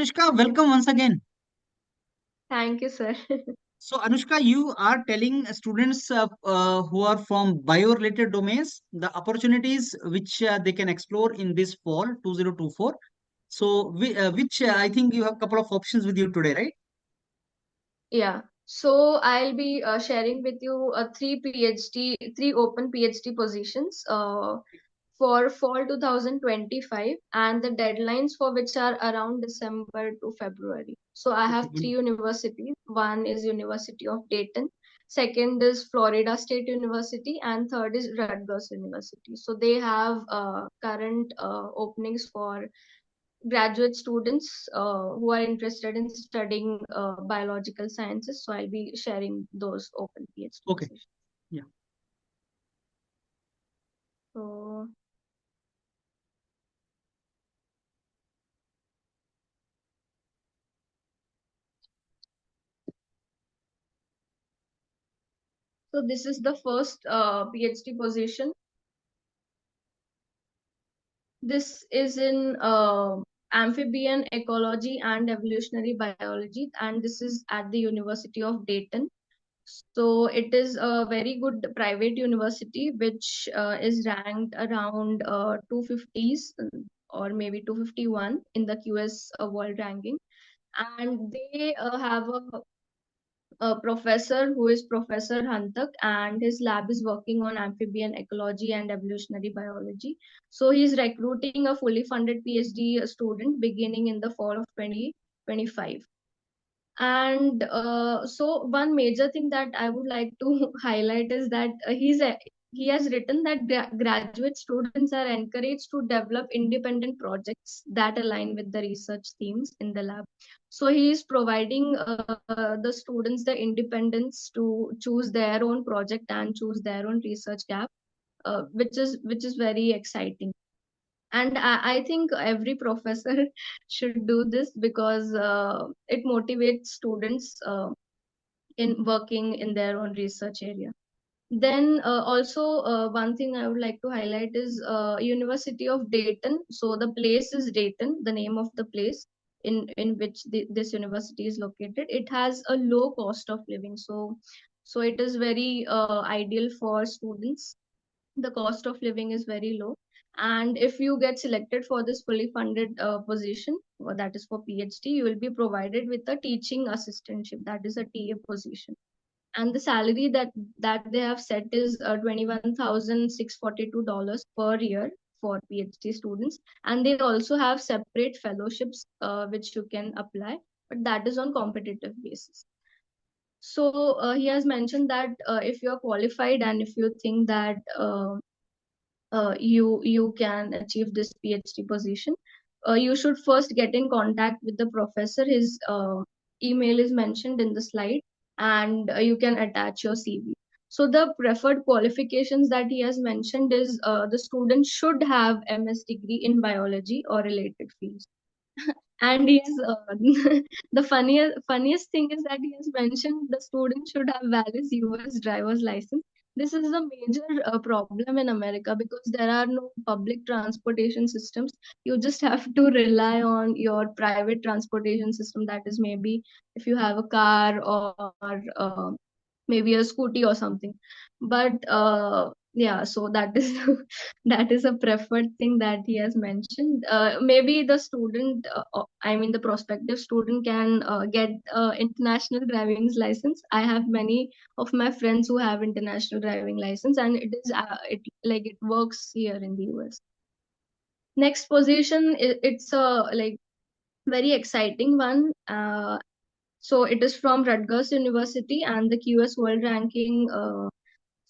Anushka, welcome once again. Thank you, sir. So, Anushka, you are telling students who are from bio-related domains the opportunities which they can explore in this fall 2024. So, which I think you have a couple of options with you today, right? Yeah. So I'll be sharing with you three open PhD positions for fall 2025, and the deadlines for which are around December to February. So I Okay. have three universities. One is University of Dayton, second is Florida State University, and third is Rutgers University. So they have current openings for graduate students who are interested in studying biological sciences. So I'll be sharing those open PhD Okay. positions. Yeah. So, so this is the first PhD position. This is in amphibian ecology and evolutionary biology, and this is at the University of Dayton. So it is a very good private university which is ranked around 250s or maybe 251 in the QS world ranking. And they have a professor who is Professor Hantak, and his lab is working on amphibian ecology and evolutionary biology. So he's recruiting a fully funded PhD student beginning in the fall of 2025. And so one major thing that I would like to highlight is that he has written that graduate students are encouraged to develop independent projects that align with the research themes in the lab. So he is providing the students the independence to choose their own project and choose their own research gap, which is very exciting. And I think every professor should do this because it motivates students in working in their own research area. Then also one thing I would like to highlight is University of Dayton. So the place is Dayton, the name of the place in which this university is located. It has a low cost of living, so it is very ideal for students. The cost of living is very low, and if you get selected for this fully funded position, that is for PhD, you will be provided with a teaching assistantship, that is a TA position. And the salary that they have set is $21,642 per year for PhD students. And they also have separate fellowships which you can apply, but that is on competitive basis. So he has mentioned that if you are qualified and if you think that you can achieve this PhD position, you should first get in contact with the professor. His email is mentioned in the slide, and you can attach your CV. So the preferred qualifications that he has mentioned is the student should have MS degree in biology or related fields. And the funniest thing is that he has mentioned the student should have valid US driver's license. This is a major problem in America because there are no public transportation systems. You just have to rely on your private transportation system. That is, maybe if you have a car or maybe a scooty or something. But yeah, so that is that is a preferred thing that he has mentioned. Maybe the student, I mean the prospective student, can get international driving license. I have many of my friends who have international driving license, and it works here in the US. Next position, it's a like very exciting one. So it is from Rutgers University, and the QS World Ranking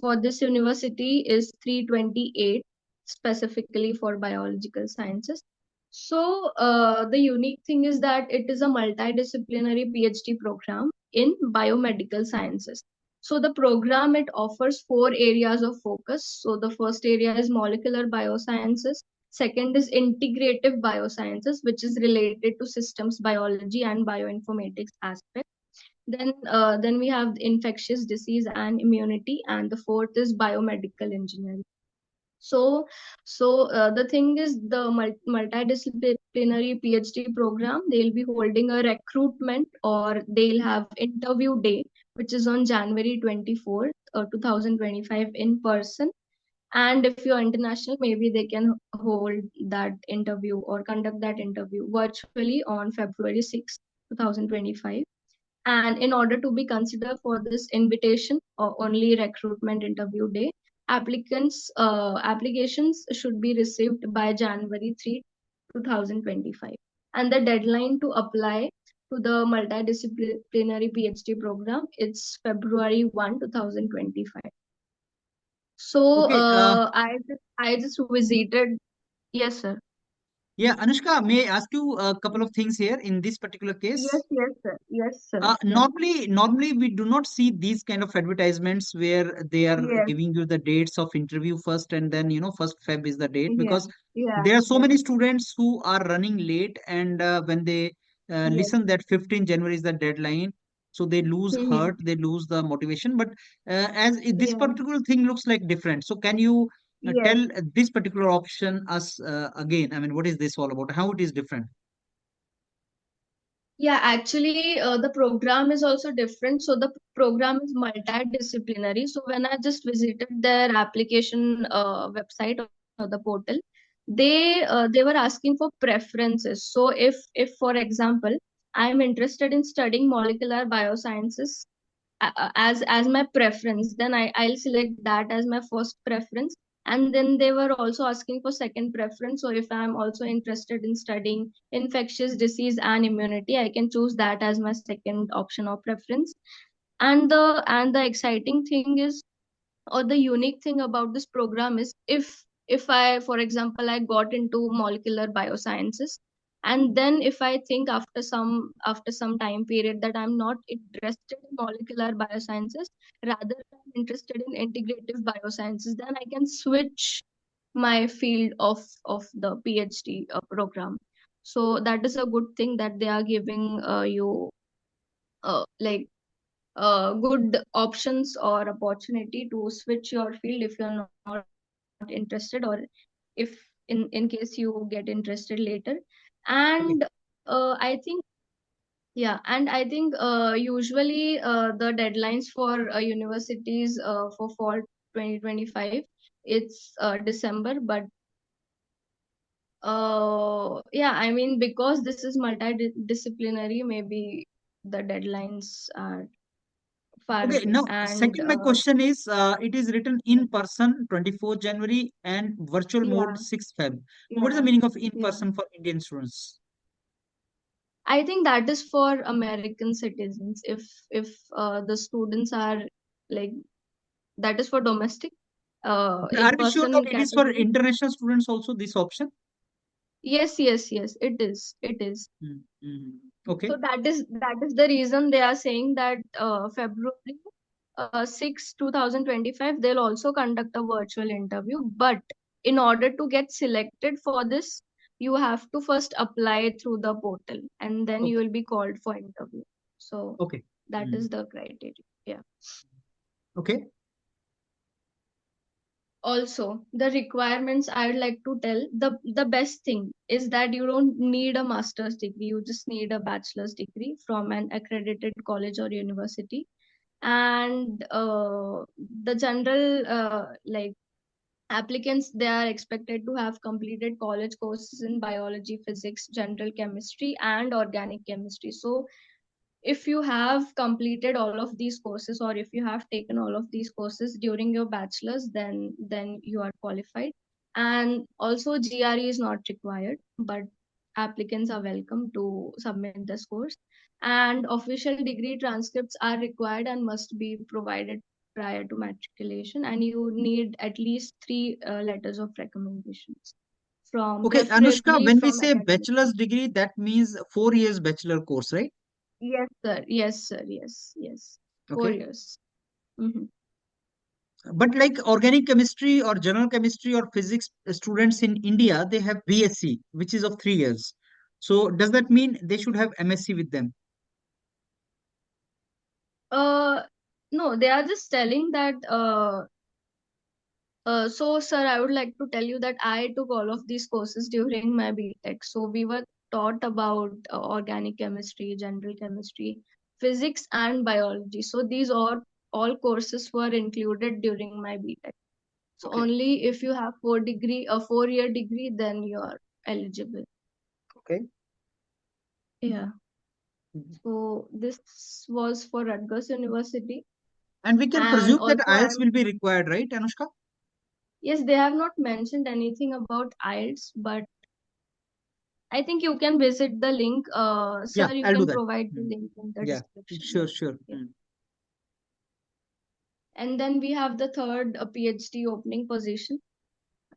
for this university is 328, specifically for biological sciences. So the unique thing is that it is a multidisciplinary PhD program in biomedical sciences. So the program, it offers four areas of focus. So the first area is molecular biosciences. Second is integrative biosciences, which is related to systems biology and bioinformatics aspect. Then we have infectious disease and immunity, and the fourth is biomedical engineering. So, the thing is, the multidisciplinary PhD program, they'll be holding a recruitment, or they'll have interview day, which is on January 24th, 2025 in person. And if you're international, maybe they can hold that interview or conduct that interview virtually on February 6th, 2025. And in order to be considered for this invitation or only recruitment interview day, applications should be received by January 3, 2025. And the deadline to apply to the multidisciplinary PhD program is February 1, 2025. So Okay. I just visited. Yes, sir. Yeah, Anushka, may I ask you a couple of things here in this particular Yes, case? yes, sir. Yes, sir. Yeah. Normally we do not see these kind of advertisements where they are Yes. giving you the dates of interview first, and then first Feb is the date, Yeah. because Yeah. there are so Yeah. many students who are running late, and when they Yes. listen that 15 January is the deadline, so they lose Mm-hmm. heart, they lose the motivation. But this Yeah. particular thing looks like different. So can you Yes. tell this particular option us again? I mean, what is this all about? How it is different? Yeah, actually, the program is also different. So the program is multidisciplinary. So when I just visited their application website or the portal, they were asking for preferences. So if for example, I'm interested in studying molecular biosciences as my preference, then I'll select that as my first preference. And then they were also asking for second preference. So if I'm also interested in studying infectious disease and immunity, I can choose that as my second option or preference. And the exciting thing is, or the unique thing about this program is, if I, for example, I got into molecular biosciences, and then if I think after some time period that I'm not interested in molecular biosciences, rather I'm interested in integrative biosciences, then I can switch my field of the PhD program. So that is a good thing, that they are giving you like good options or opportunity to switch your field if you're not interested, or if in case you get interested later. And Okay. I think, yeah, and I think usually the deadlines for universities for fall 2025, it's December. But yeah, I mean, because this is multidisciplinary, maybe the deadlines are far Okay, away. now And second my question is, it is written in person 24 January and virtual mode yeah, 6 Feb. What is the yeah, meaning of in yeah. person for Indian students? I think that is for American citizens. If the students are like, that is for domestic But are in we sure that person it is for category. international students also, this option? Yes, yes, yes. It is. It is. Okay, So that is the reason they are saying that February 6, 2025, they'll also conduct a virtual interview. But in order to get selected for this, you have to first apply through the portal, and then you okay, will be called for interview. So okay, that mm, is the criteria. Yeah. okay, Also, the requirements, I'd like to tell, the best thing is that you don't need a master's degree. You just need a bachelor's degree from an accredited college or university. And the general applicants, they are expected to have completed college courses in biology, physics, general chemistry, and organic chemistry. So if you have completed all of these courses, or if you have taken all of these courses during your bachelor's, then you are qualified. And also GRE is not required, but applicants are welcome to submit this course. And official degree transcripts are required and must be provided prior to matriculation. And you need at least three letters of recommendations from, okay. Anushka, preferably when we from say academic. bachelor's degree, that means 4 years bachelor course, right? Yes, sir. Yes, sir. Yes, yes. Four Okay. years. Mm-hmm. But like organic chemistry or general chemistry or physics students in India, they have BSc, which is of 3 years. So does that mean they should have MSc with them? Uh, no, they are just telling that So, sir, I would like to tell you that I took all of these courses during my BTech. So, we were taught about organic chemistry, general chemistry, physics, and biology. So, these all courses were included during my BTech. So, Okay. only if you have 4-year degree, then you are eligible. Okay. Yeah. Mhm. So, this was for Rutgers University, And we can and presume that also IELTS I'm will be required, right, Anushka? yes, they have not mentioned anything about IELTS, but I think you can visit the link. Yeah, Sir, you I'll do can that. provide the Mm. link in the Yeah, description. sure, sure. Yeah. Mm. And then we have the third PhD opening position.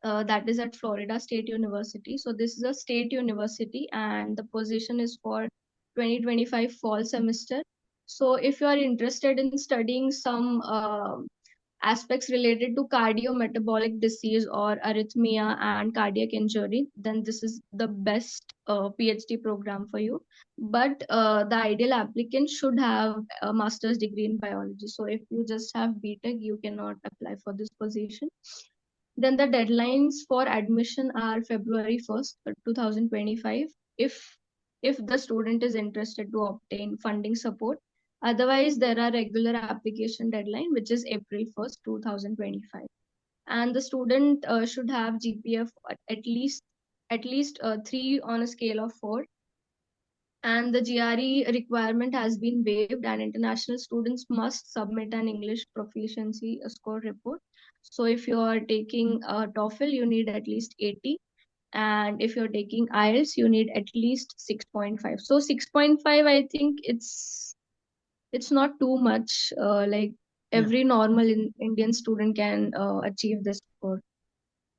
That is at Florida State University. So this is a state university, and the position is for 2025 fall semester. So if you are interested in studying some aspects related to cardiometabolic disease or arrhythmia and cardiac injury, then this is the best PhD program for you. But the ideal applicant should have a master's degree in biology. So if you just have BTech, you cannot apply for this position. Then the deadlines for admission are February 1st, 2025. If if the student is interested to obtain funding support. Otherwise, there are regular application deadline, which is April 1st, 2025. And the student should have GPA at least 3 on a scale of 4, and the GRE requirement has been waived, and international students must submit an English proficiency score report. So if you are taking TOEFL, you need at least 80, and if you're taking IELTS, you need at least 6.5. So 6.5, I think it's not too much. Like Yeah. every normal Indian student can achieve this score.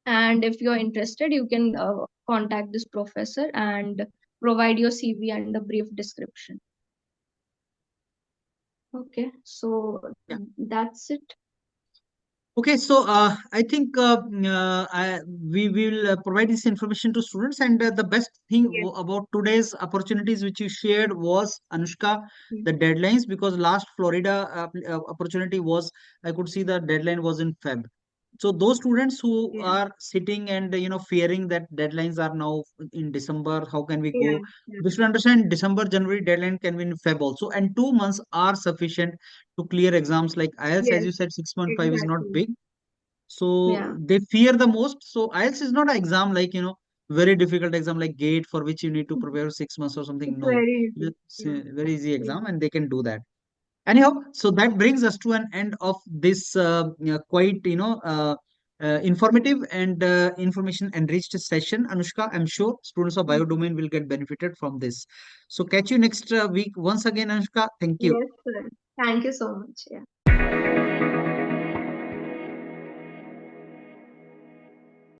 And if you're interested, you can contact this professor and provide your CV and a brief description. Okay, so Yeah. that's it. Okay, so I think we will provide this information to students, and the best thing Yes. about today's opportunities which you shared was, Anushka, Mm. the deadlines, because last Florida opportunity was, I could see the deadline was in Feb. So those students who Yeah, are sitting and fearing that deadlines are now in December, how can we yeah, go? yeah. We should understand December, January deadline can be in Feb also, and 2 months are sufficient to clear exams like IELTS. As Yes, you said, 6.5 is not exactly. big, so Yeah. they fear the most. So IELTS is not an exam like, very difficult exam like GATE for which you need to prepare 6 months or something. It's No, very easy. it's Yeah, a very easy yeah. exam and they can do that. Anyhow, so that brings us to an end of this quite, informative and information enriched session. Anushka, I'm sure students of bio Mm. domain will get benefited from this. So catch you next week once again, Anushka. Thank you. Yes, sir. Thank you so much. Yeah.